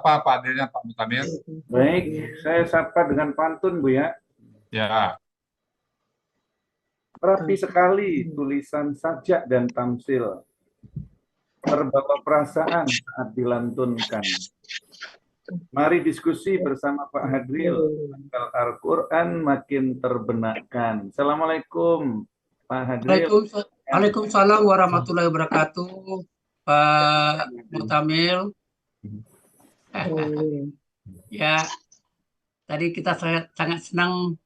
sapa Pak Adirnya Pak Mutamir. Baik, saya sapa dengan pantun, Bu ya. Ya, Rapi sekali tulisan sajak dan tamsil, terbawa perasaan saat dilantunkan. Mari diskusi bersama Pak Hadril, agar Al-Quran makin terbenakkan. Assalamualaikum, Pak Hadril. Waalaikumsalam warahmatullahi wabarakatuh, Pak Mutamil. Ya, tadi kita sangat senang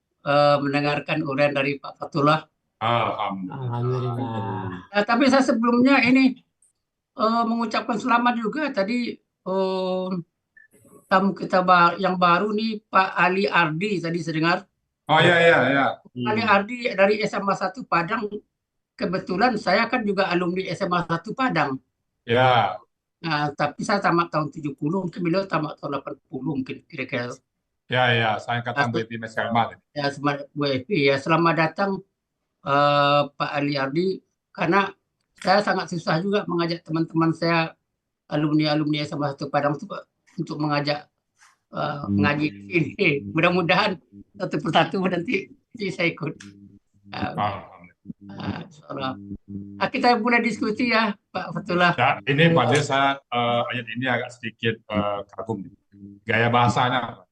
mendengarkan uraian dari Pak Fatullah. Alhamdulillah. Tapi saya sebelumnya ini mengucapkan selamat juga tadi tamu kita yang baru nih Pak Ali Ardi tadi saya dengar. oh ya. Ali Ardi dari SMA 1 Padang. Kebetulan saya kan juga alumni SMA 1 Padang. Ya, Nah, tapi saya tamat tahun 70, mungkin beliau tamat tahun 80 mungkin kira-kira. ya. Saya angkatan BPI Selma. Ya, WFP ya. Selamat datang Pak Ali Ardi, karena saya sangat susah juga mengajak teman-teman saya alumni SMA 1 Padang itu untuk mengajak ngaji di sini. Mudah-mudahan satu persatu nanti saya ikut. Kita mulai diskusi ya Pak Fatullah. Ya, ini Pak Desa ayat ini agak sedikit kagum. Gaya bahasanya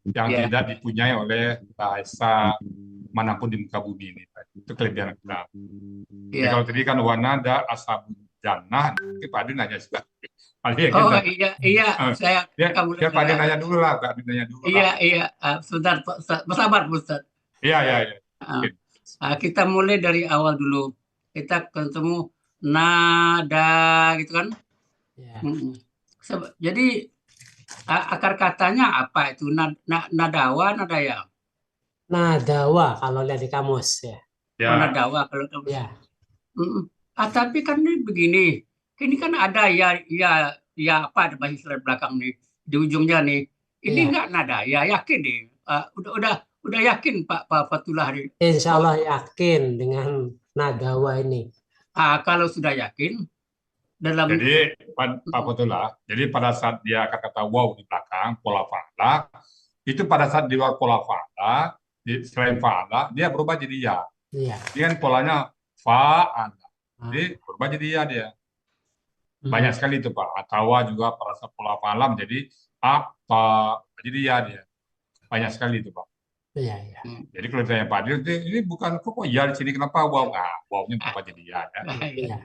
yang tidak dipunyai oleh bahasa manapun di muka bumi ini. Itu kelebihan kita. Jadi kalau tadi kan wanada ashabul jannah, nanti Pak Adi nanya juga. Iya, saya Pak Adi nanya dulu lah, Pak Adi nanya dulu lah. Iya, sebentar, bersabar Ustaz. Iya. Kita mulai dari awal dulu. Kita ketemu nada gitu kan. Jadi akar katanya apa itu? Nadawa, nadaya? Nadawa kalau lihat di kamus ya. Nadawa kalau kamus. Ya. Tapi kan ini begini. Ini kan ada ya apa di bahasa belakang nih di ujungnya nih. Ini enggak nadaya, yakin nih. Udah yakin Pak Fatullah hari? Insya Allah yakin dengan nadawa ini. Kalau sudah yakin dalam. Jadi Pak Fatullah, jadi pada saat dia kata wow di belakang pola fa'ala, itu pada saat di luar pola fa'ala, selain fa'ala, dia berubah jadi ya. Iya. Dia kan polanya fa'ala, jadi berubah jadi ya dia. Banyak sekali itu Pak. Atawa juga pada saat pola fa'ala menjadi apa, jadi ya dia. Banyak sekali itu Pak. Iya. Jadi kalau ditanya Pak Adil, ini bukan kok ya di sini kenapa wow? Wow-nya berubah jadi ya. Iya.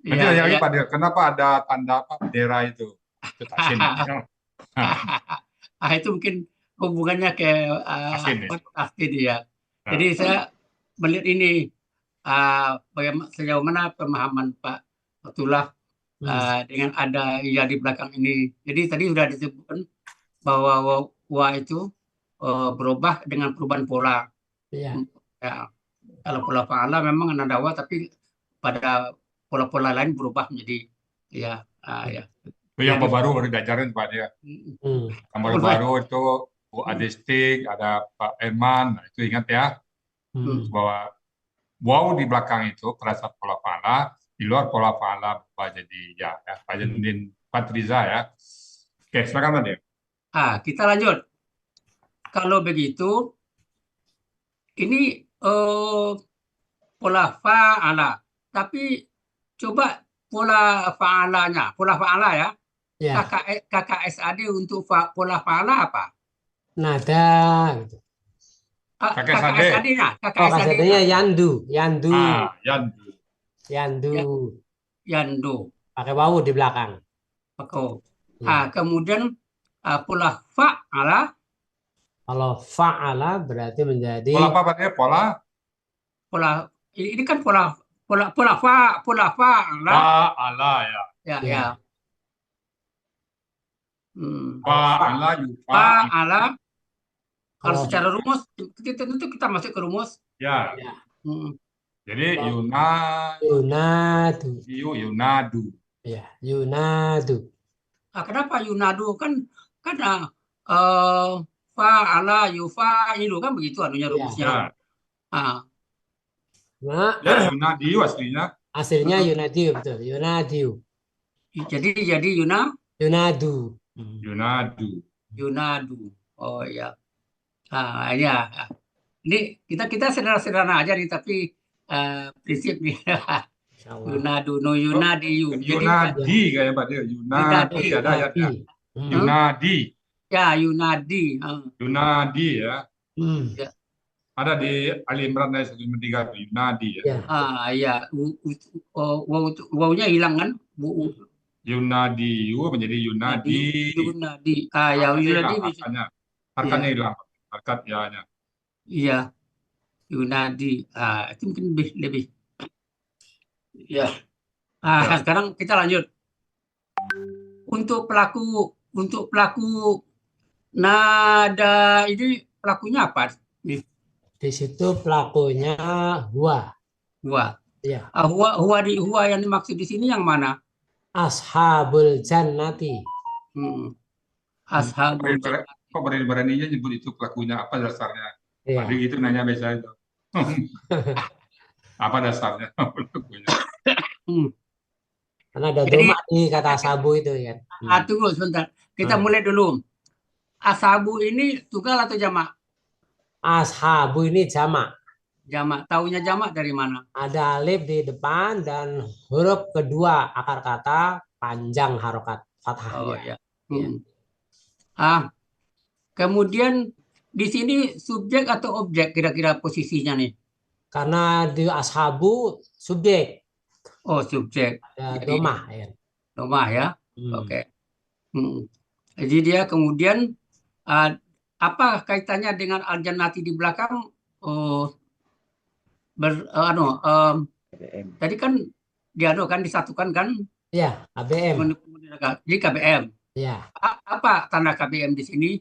Nanti nanya lagi Pak Adil, kenapa ada tanda apa bendera itu? Itu tasin. Itu mungkin hubungannya ke tasin ya. Jadi saya melihat ini sejauh mana pemahaman Pak Fatullah dengan ada ya di belakang ini. Jadi tadi sudah disebutkan bahwa wa itu berubah dengan perubahan pola. Iya. Ya, kalau pola fa'ala memang nadawa, tapi pada pola-pola lain berubah menjadi ya. Yang baru diajarin Pak dia. Yang baru itu Bu Adistik, ada Pak Erman, itu ingat ya. Bahwa wow di belakang itu pada saat pola fa'ala, di luar pola fa'ala berubah jadi ya. Pak Jendin Patriza ya. Oke, silakan Pak dia. Kita lanjut. Kalau begitu, ini pola fa'ala. Tapi coba pola fa'alanya, pola fa'ala ya. KKSAD untuk pola fa'ala apa? Nada. Gitu. KKSAD-nya. KKSAD-nya yandu. Yandu. Pakai wawu di belakang. Kemudian pola fa'ala. Kalau fa'ala berarti menjadi pola apa Pak? Pola ini kan pola fa'ala. Fa'ala ya. Ya. Fa'ala. Kalau secara rumus tentu kita masuk ke rumus. Ya. Jadi yunadu. Ya, yunadu. Kenapa yunadu kan fa'ala yufa'ilu kan begitu anunya rumusnya. Yunadiu aslinya. Aslinya yunadiu betul, yunadiu. Jadi yunadu. Yunadu. Yunadu. Oh ya. Ya. Ini kita sederhana aja nih, tapi prinsip nih. Insya Allah. Yunadu, no Yunadi, you. Jadi Yunadi kayaknya Pak Dia. Yunadi ada ayatnya. Yunadi. ya Yunadi. Yunadi ya. Ya. Ada di Ali Imran ayat 153 tuh, Yunadi ya. Ya. Wawunya hilang kan? Yunadi, menjadi Yunadi. Yunadi. Ya Yunadi bisa. Harkanya hilang. Harkat ya-nya. Iya. Yunadi. Itu mungkin lebih. Ya. Sekarang kita lanjut. Untuk pelaku nada ini pelakunya apa? Di situ pelakunya huwa. Huwa. Ya. Huwa yang dimaksud di sini yang mana? Ashabul jannati. Ashabul jannati. Kok berani-beraninya nyebut itu pelakunya? Apa dasarnya? Ya. Tadi gitu nanya biasa itu. Apa dasarnya pelakunya? Karena ada doma di kata ashabu itu ya. Tunggu sebentar. Kita mulai dulu. Ashabu ini tunggal atau jamak? Ashabu ini jamak. Jamak. Taunya jamak dari mana? Ada alif di depan dan huruf kedua akar kata panjang harokat fathah. Oh ya. Kemudian di sini subjek atau objek kira-kira posisinya nih? Karena di ashabu subjek. Oh, subjek. Ada domah ya. Domah ya. Oke. Jadi dia kemudian apa kaitannya dengan al-jannati di belakang? Tadi kan disatukan kan? Iya, KBM. Jadi KBM. Iya. Apa tanda KBM di sini?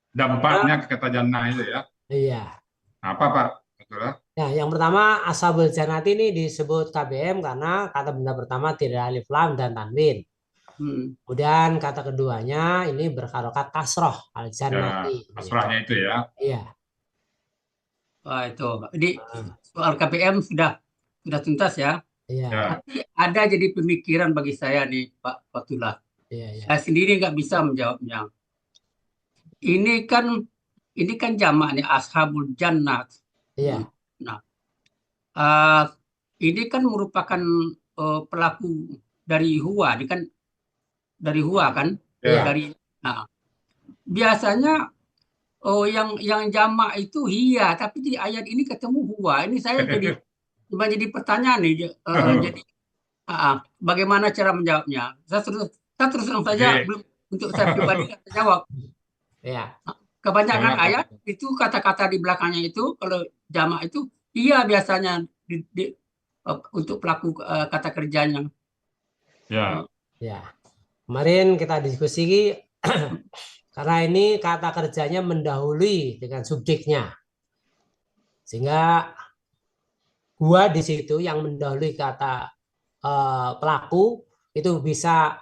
Dampaknya ke kata jannah itu ya. Iya. Apa Pak? Betul ya? Ya, yang pertama ashabul jannati ini disebut KBM karena kata benda pertama tidak alif lam dan tanwin. Kemudian kata keduanya ini berharokat kasroh al-jannati. Kasrohnya itu ya. Iya. Itu. Jadi soal KBM sudah tuntas ya. Iya. Tapi ada jadi pemikiran bagi saya nih Pak Fatullah. Iya. Saya sendiri nggak bisa menjawabnya. Ini kan jamak nih ashabul jannat. Iya. Nah, ini kan merupakan pelaku dari huwa, ini kan dari huwa kan? Ya. Nah, biasanya yang jamak itu hiya, tapi di ayat ini ketemu huwa. Ini saya jadi pertanyaan nih. Jadi bagaimana cara menjawabnya? Saya terus terang saja belum untuk saya pribadi nggak jawab. Ya. Kebanyakan ayat itu kata-kata di belakangnya itu kalau jamak itu iya biasanya untuk pelaku kata kerjanya. Ya. Ya. Kemarin kita diskusi karena ini kata kerjanya mendahului dengan subjeknya. Sehingga gua di situ yang mendahului kata pelaku itu bisa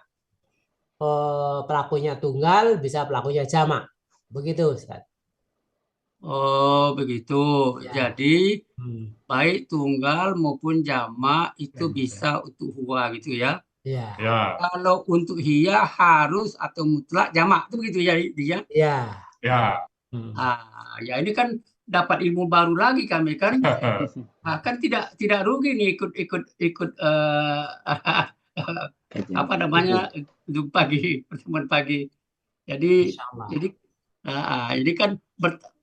pelakunya tunggal, bisa pelakunya jamak. Begitu, Ustaz. Oh, begitu. Ya. Jadi baik tunggal maupun jamak itu bisa untuk huwa gitu ya. Ya. Kalau untuk hiya harus atau mutlak jamak itu begitu ya dia. Ya. Ya. Ya ini kan dapat ilmu baru lagi kami kan. Kan tidak rugi nih ikut apa namanya pertemuan pagi. Jadi kan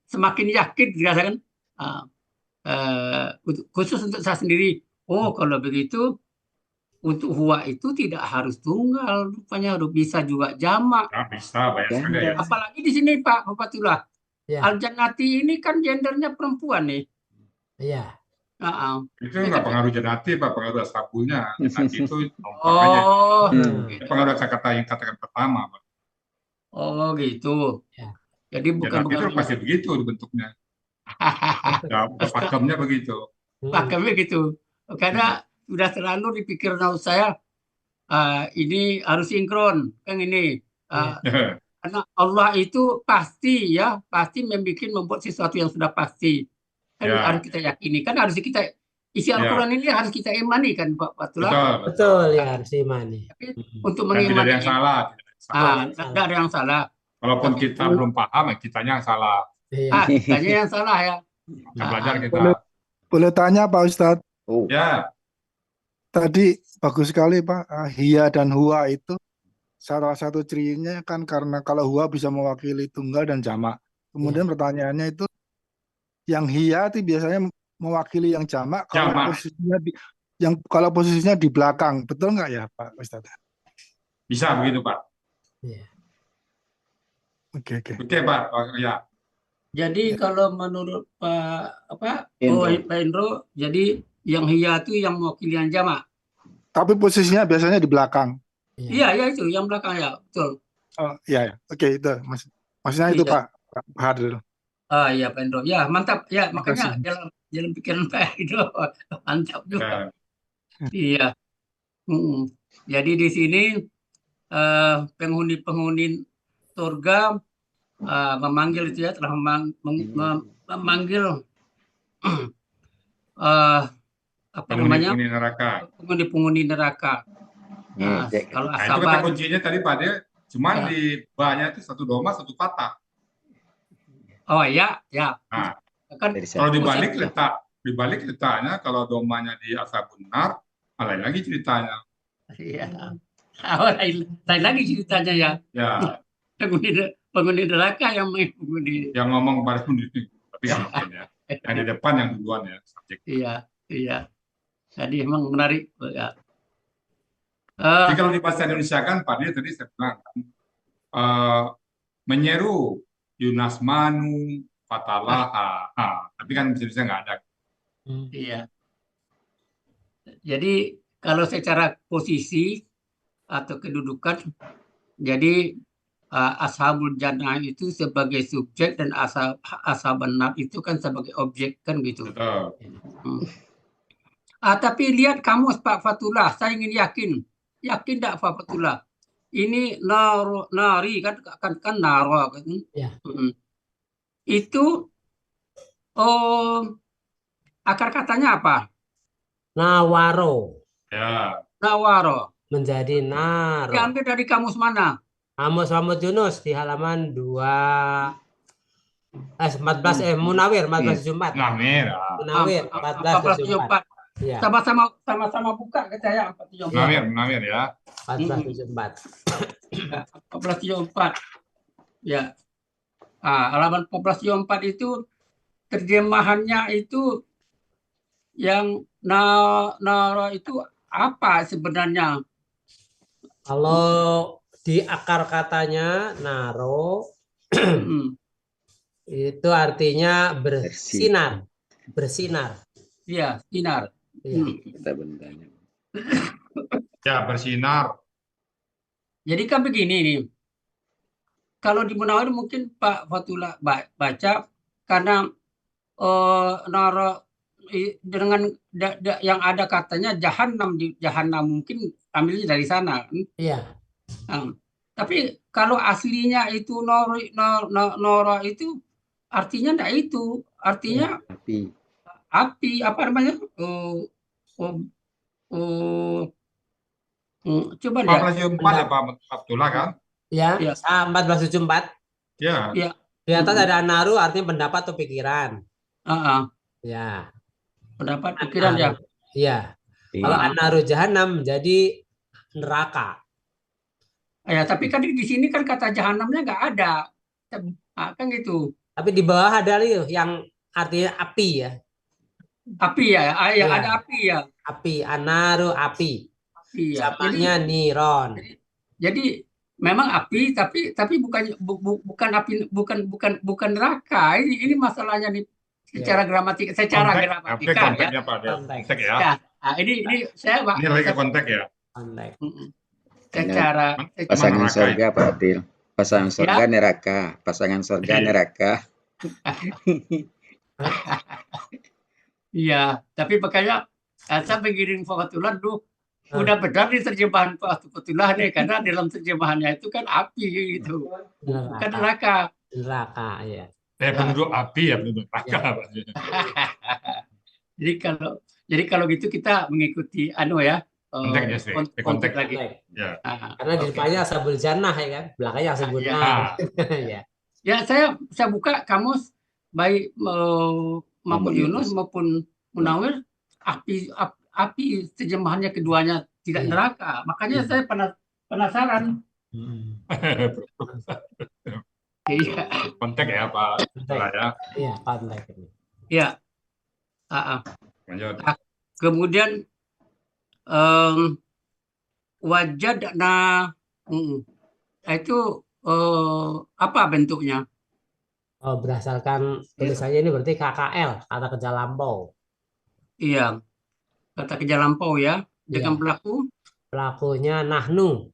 semakin yakin dirasakan khusus untuk saya sendiri. Oh, kalau begitu untuk huwa itu tidak harus tunggal, rupanya bisa juga jamak. Ya, bisa banyak sekali ya. Apalagi di sini Pak Fatullah. Ya. Al-jannati ini kan gendernya perempuan nih. Iya. Itu nggak pengaruh jannati, Pak, pengaruh ashabunya. Jannati itu pengaruh kata yang katakan pertama, Pak. Oh, gitu. Ya. Jadi bukan itu pasti begitu bentuknya. Pakemnya begitu. Pakemnya gitu. Karena sudah terlalu dipikir saya ini harus sinkron kan ini. Karena Allah itu pasti membuat sesuatu yang sudah pasti. Kan harus kita yakini, kan harus kita isi Al-Quran ini harus kita imani kan Pak Fatullah. Betul ya, harus imani. Tapi untuk mengimani tidak ada yang salah. salah. Tidak ada yang salah. Walaupun kita belum paham, kitanya yang salah. Kitanya yang salah ya. Kita belajar kita. Boleh tanya Pak Ustadz? Ya, Tadi bagus sekali Pak. Hia dan hua itu salah satu cirinya kan karena kalau hua bisa mewakili tunggal dan jamak. Kemudian pertanyaannya itu yang hia itu biasanya mewakili yang jamak kalau Jamak. posisinya di belakang. Betul nggak ya Pak Ustadz? bisa begitu Pak. Oke. Oke Pak, ya. Jadi kalau menurut Pak Indro, jadi yang hia itu yang mewakili yang jamak. Tapi posisinya biasanya di belakang. Iya, itu yang belakang ya, betul. Oh iya. Oke, itu maksudnya itu Pak Hadril. Iya Pak Indro. Ya, mantap. Ya, makanya Makasih. dalam pikiran Pak Indro mantap juga. Iya. Jadi di sini penghuni-penghuni surga memanggil itu ya, telah memanggil apa namanya, penghuni-penghuni neraka. Kalau Nah, itu kata kuncinya tadi Pak De, cuman di banyak itu satu doma satu patah. Oh ya. Nah, Kan kalau dibalik letaknya, kalau domanya di Ashabun Nar, lain lagi ceritanya. Iya. Lain lagi ceritanya ya. Ya. Penghuni neraka yang menghuni. Yang ngomong pada penghuni, tapi nggak mungkin ya. Yang di depan yang duluan ya subjek. Iya. Jadi emang menarik ya. Jadi kalau di bahasa Indonesia kan Pak Dia tadi saya bilang menyeru Yunas Manu Fatalaha, tapi kan di Indonesia nggak ada. Iya. Jadi kalau secara posisi atau kedudukan, jadi Ashabul Jannah itu sebagai subjek dan Ashabun Nar itu kan sebagai objek kan gitu. Betul. Tapi lihat kamus Pak Fatullah, saya ingin yakin tidak Pak Fatullah? Ini nari kan naro kan? Itu akar katanya apa? Nawaro. Ya. Nawaro. Menjadi naro. Diambil dari kamus mana? Kamus Muhammad Yunus di halaman 14 Munawir 1474. Munawir 1474. Ya. Sama-sama buka ke saya 1474. Munawir ya. 1474. 1474. Ya. Halaman 1474 itu terjemahannya itu yang naro itu apa sebenarnya? Kalau di akar katanya naro itu artinya bersinar. Iya, sinar. Ya, bersinar. Jadi kan begini nih. Kalau di Munawir mungkin Pak Fatullah baca karena naro dengan yang ada katanya jahanam mungkin ambilnya dari sana. Iya. Tapi kalau aslinya itu noro itu artinya enggak itu, artinya api apa namanya? Coba lihat. 1474 ya Pak Abdullah kan? Ya, 1474. Ya. Di atas ada naru artinya pendapat atau pikiran. Ya. Pendapat pikiran ya. Iya. Kalau anaru jahanam menjadi neraka. Ya, tapi kan di sini kan kata jahanamnya nggak ada. Kan gitu. Tapi di bawah ada yang artinya api ya. Api ya, ada api ya. Api, anaru api. Samanya niron. Jadi memang api tapi bukan api bukan neraka. Ini masalahnya nih secara gramatika, konteksnya Pak. Konteks ya. Ini saya Ini lagi ke konteks ya. Konteks. Secara pasangan surga Pak Adil. Pasangan surga neraka, pasangan surga neraka. Iya, tapi makanya saya pengirim Fatullah dulu udah benar di terjemahan Fatullah nih, karena dalam terjemahannya itu kan api gitu, bukan neraka. Neraka ya. Penduduk api ya penduduk neraka. Jadi kalau gitu kita mengikuti Konteksnya sih, konteks konteks. lagi. Ya. Karena di depannya Ashabul Jannah ya kan, belakangnya Ashabul Ya. Nar. Ya. Ya, saya buka kamus baik Mahmud Yunus maupun Munawir, api terjemahannya keduanya tidak Iya. neraka. Makanya Iya. saya penasaran. Iya. Konteks ya Pak Abdullah ya. Iya, konteks ini. Ya. Lanjut. Kemudian wajadna itu apa bentuknya? Oh, berdasarkan tulisannya ini berarti KKL, kata kerja lampau. Iya, kata kerja lampau ya. Dengan Iya. pelakunya nahnu.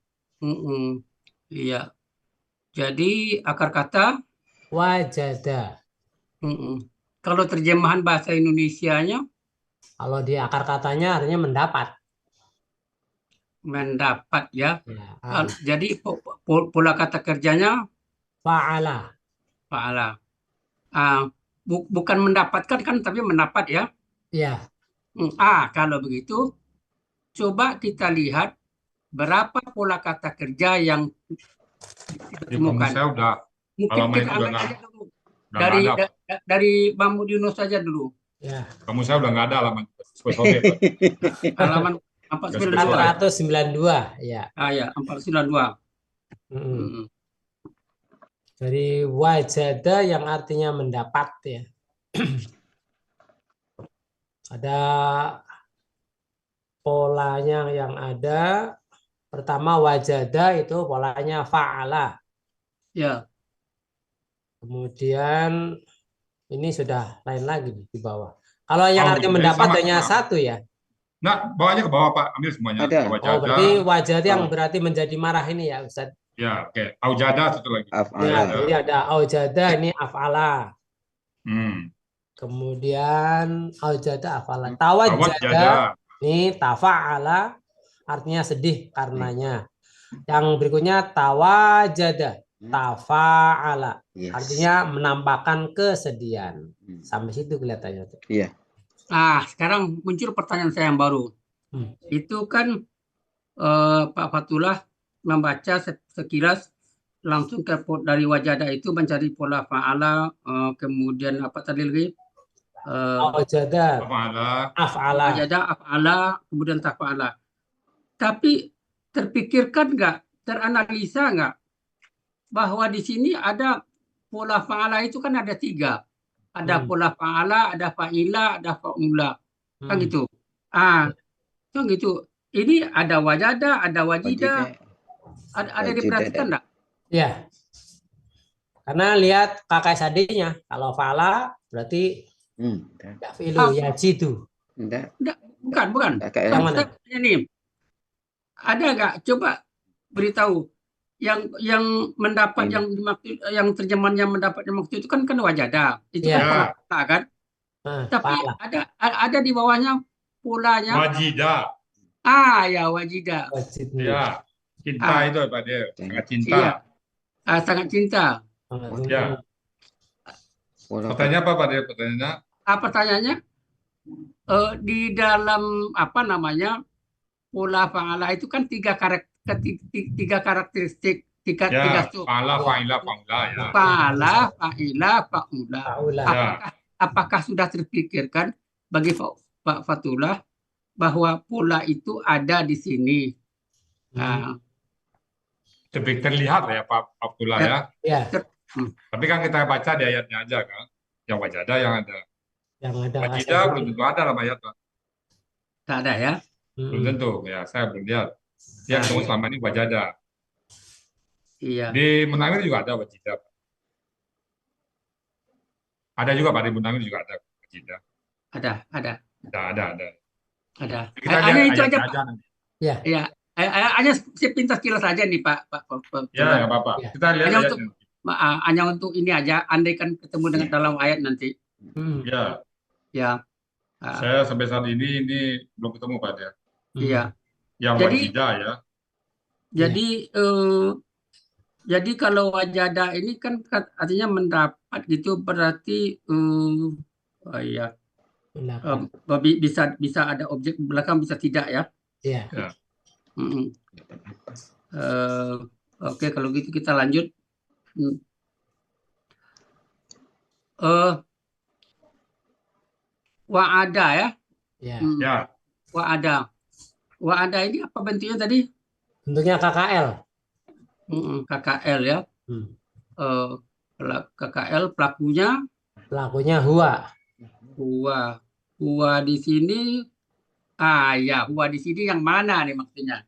Iya. Jadi akar kata wajada. Kalau terjemahan bahasa Indonesianya? Kalau di akar katanya artinya mendapat. Mendapat ya. Ya. Jadi pola kata kerjanya fa'ala. Fa'ala. Bukan mendapatkan kan, tapi mendapat ya. Iya. Kalau begitu, coba kita lihat berapa pola kata kerja yang ditemukan. Saya udah, mungkin kita angkat aja dulu. Dari Mahmud Yunus saja dulu. Ya. Kamu saya udah nggak ada halaman. Halaman 492. Ya. Ya, 492. Dari wajada yang artinya mendapat ya. Ada polanya yang ada. Pertama wajada itu polanya fa'ala. Ya. Kemudian ini sudah lain lagi di bawah. Kalau yang artinya mendapat hanya satu ya. Nah, bawahnya ke bawah Pak, ambil semuanya. Oh, berarti wajada yang berarti menjadi marah ini ya Ustaz. Ya, oke. Aujada satu lagi. Ya, jadi ada aujada ini af'ala. Kemudian aujada af'ala. Tawajjada ini tafa'ala artinya sedih karenanya. Yang berikutnya tawajada tafa'ala artinya menampakkan kesedihan. Sampai situ kelihatannya. Iya. Sekarang muncul pertanyaan saya yang baru. Itu kan Pak Fatullah membaca sekilas langsung dari wajada itu mencari pola fa'ala, kemudian apa tadi lagi? Wajada af'ala. Wajada af'ala, kemudian tafa'ala. Tapi terpikirkan nggak, teranalisa nggak bahwa di sini ada pola fa'ala itu kan ada 3. Ada pola fa'ala, ada fa'ila, ada fa'ula. Kan gitu. Kan gitu. Ini ada wajada, ada wajida. Ada diperhatikan enggak? Ya. Karena lihat KKSAD-nya. Kalau fa'ala berarti fi'lu yajidu. Bukan. Yang mana? Ini. Ada enggak? Coba beritahu. Yang mendapat yang dimaksud, yang terjemahannya mendapat yang maksud itu kan wajada. Itu kan pola kan? Tapi ada di bawahnya polanya wajida. Ya wajida. Ya, cinta itu Pak dia, sangat cinta. Iya. Sangat cinta. Ya. Pertanyaan apa Pak dia? Pertanyaannya di dalam apa namanya pola fa'ala itu kan 3 karakteristik. Tiga fa'ala, fa'ila, fa'ula ya. Fa'ala, fa'ila, fa'ula. Apakah sudah terpikirkan bagi Pak Fatullah bahwa pola itu ada di sini? Terlihat ya Pak Abdullah ya. Tapi kan kita baca di ayatnya aja kan. Yang wajada yang ada. Wajida belum tentu ada dalam ayat Pak. Tak ada ya? Belum tentu ya, saya belum lihat. Yang ketemu selama ini wajada. Iya. Di Munawir juga ada wajida. Ada juga Pak, di Munawir juga ada wajida. Ada. Kita Hanya itu aja Pak. Ya. Hanya sepintas kilas saja nih Pak. Ya, nggak apa-apa. Kita lihat hanya untuk ini aja, andaikan ketemu dengan dalam ayat nanti. Ya. Saya sampai saat ini belum ketemu Pak ya. Iya. Yang wajida ya. Jadi kalau wajada ini kan artinya mendapat gitu, berarti bisa ada objek belakang, bisa tidak ya. Iya. Ya. Oke, kalau gitu kita lanjut. Wa'ada ya. Ya. Ya. Wa'ada. Wa'ada ini apa bentuknya tadi? Bentuknya KKL. KKL ya. KKL Pelakunya huwa. Huwa di sini. Ya, huwa di sini yang mana nih maksudnya?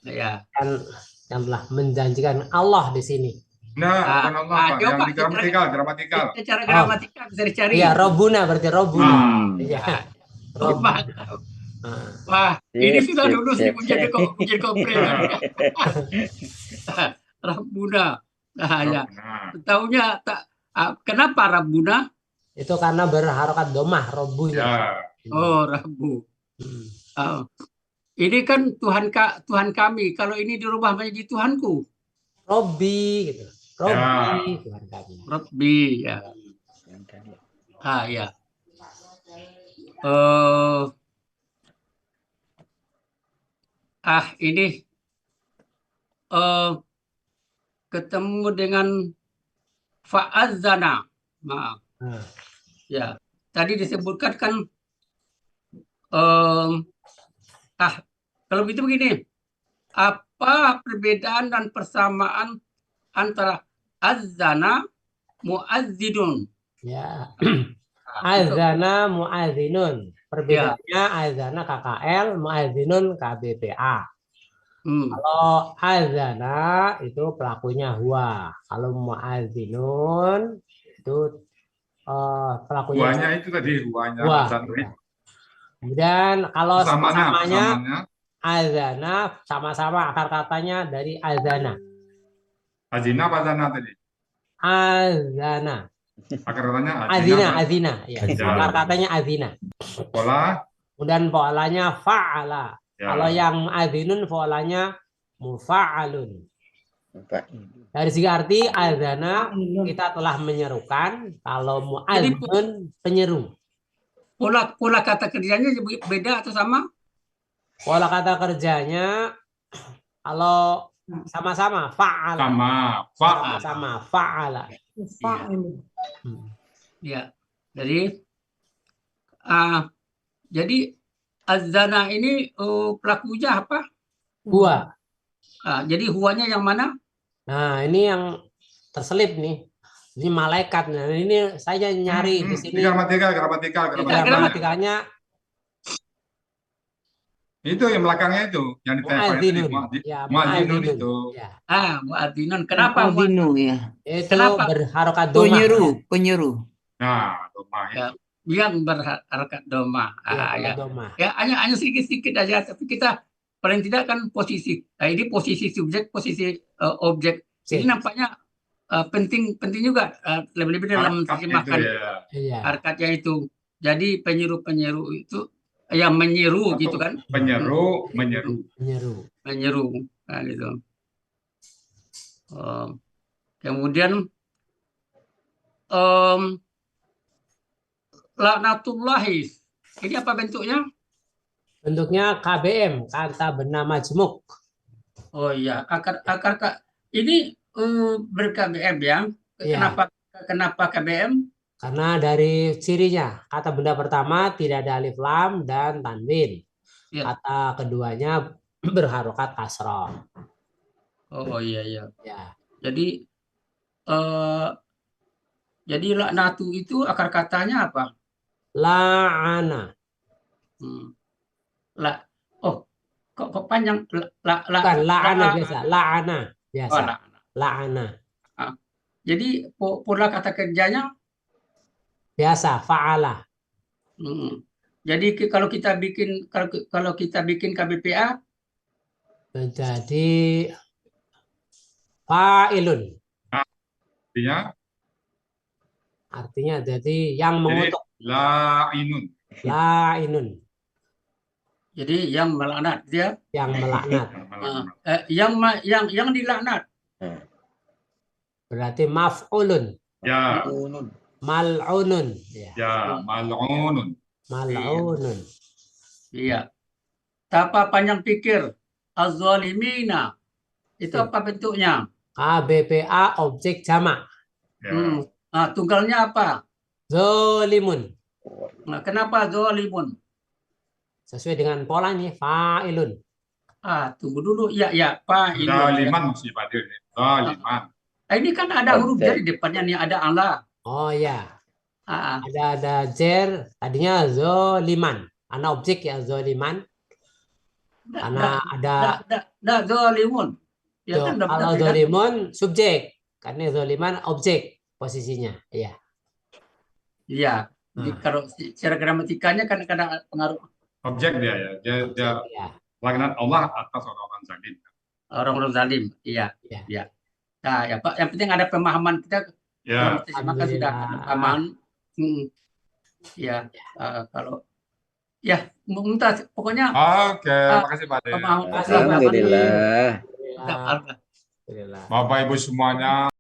Ya. Yang telah menjanjikan Allah di sini. Nah, bukan Allah, Pak. Yang coba di gramatikal. Secara gramatikal bisa dicari. Iya, Robuna berarti Robuna. Iya. Wah, ini sudah lulus nih menjadi kopre. Rabuna. Ya. Tahunya tak. Kenapa Rabuna? Itu karena berharokat domah, Robunya. Ya. Oh, Rabu. Ini kan Tuhan kami. Kalau ini dirubah menjadi Tuhanku. Robi gitu. Robi, Tuhan kami. Robi, ya. Ya. Ini ketemu dengan fa'azana. Maaf. Ya. Tadi disebutkan kan kalau begitu begini. Apa perbedaan dan persamaan antara azana muazzidun? Ya. Azana muazzinun. Perbedaannya azana KKL, muazzinun KBPA. Kalau azana itu pelakunya huwa. Kalau muazzinun itu pelakunya Huwanya itu tadi huwanya. Kemudian kalau samanya azana sama-sama akar katanya dari azana. Azina apa azana tadi? Azana. Akar katanya azina. Ya. Akar katanya azina. Pola. Kemudian polanya fa'ala. Ya. Kalau yang azinun polanya mufa'alun. Dari segi arti azana kita telah menyerukan. Kalau mu'azinun penyeru. Pola kata kerjanya beda atau sama? Pola kata kerjanya kalau sama-sama fa'ala. Sama fa'ala. Ya. Jadi azana ini pelakunya apa? Huwa. Jadi huwanya yang mana? Nah, ini yang terselip nih. Ini malaikat. Nah, ini saya nyari di sini. Gramatikalnya. Itu yang belakangnya itu, yang mu'adzinun itu. Ya. Mu'adzinun. Kenapa mu'adzinun ya? Itu berharokat domah. Penyeru. Nah, domah ya. Yang berharokat domah. Ya, hanya sedikit-sedikit aja, tapi kita paling tidak kan posisi. Ini posisi subjek, posisi objek. Ini nampaknya penting juga lebih-lebih dalam terjemahkan harkatnya itu. Jadi penyeru itu yang menyeru gitu kan? Menyeru. Nah, gitu. Kemudian laknatullahi. Ini apa bentuknya? Bentuknya KBM, kata benda majmuk. Oh iya, akar ini ber-KBM ya. Kenapa KBM? Karena dari cirinya, kata benda pertama tidak ada alif lam dan tanwin. Kata keduanya berharokat kasroh. Oh iya. Jadi laknatu itu akar katanya apa? La'ana. Kok panjang? Bukan la'ana biasa. La'ana biasa. La'ana. Jadi pola kata kerjanya biasa fa'ala. Jadi kalau kita bikin KBPA menjadi fa'ilun. Artinya jadi yang mengutuk. La'inun. Jadi yang melaknat dia. Yang melaknat. Yang dilaknat. Berarti maf'ulun. Ya. Mal'unun. Ya, mal'unun. Mal'unun. Iya. Tanpa panjang pikir. Az-zalimina. Itu apa bentuknya? KBPA objek jamak. Ya. Tunggalnya apa? Zolimun. Nah, kenapa zalimun? Sesuai dengan pola ini, fa'ilun. Tunggu dulu. Ya, fa'ilun. Zaliman sih Pak Dir. Zaliman. Ini kan ada huruf Objek. jadi depannya nih ada Allah. Oh ya, Ah, ada jer, tadinya zoliman. Karena objek ya zoliman. Karena ada zalimun. Ya kan udah kalau benar, kan? zolimun subjek. Karena zoliman objek posisinya. Iya. Iya. Jadi kalau secara gramatikanya kan ada pengaruh Objek dia ya. Dia Ya. laknat Allah atas orang-orang zalim. orang-orang zalim. Iya. Ya. Iya. Nah, ya Pak, yang penting ada pemahaman kita. Ya. Terima kasih sudah ada pemahaman. Ya, kalau ya Mumtaz, pokoknya Oke, makasih Pak Dir. pemahaman. Alhamdulillah. Alhamdulillah. Alhamdulillah. Bapak Ibu semuanya.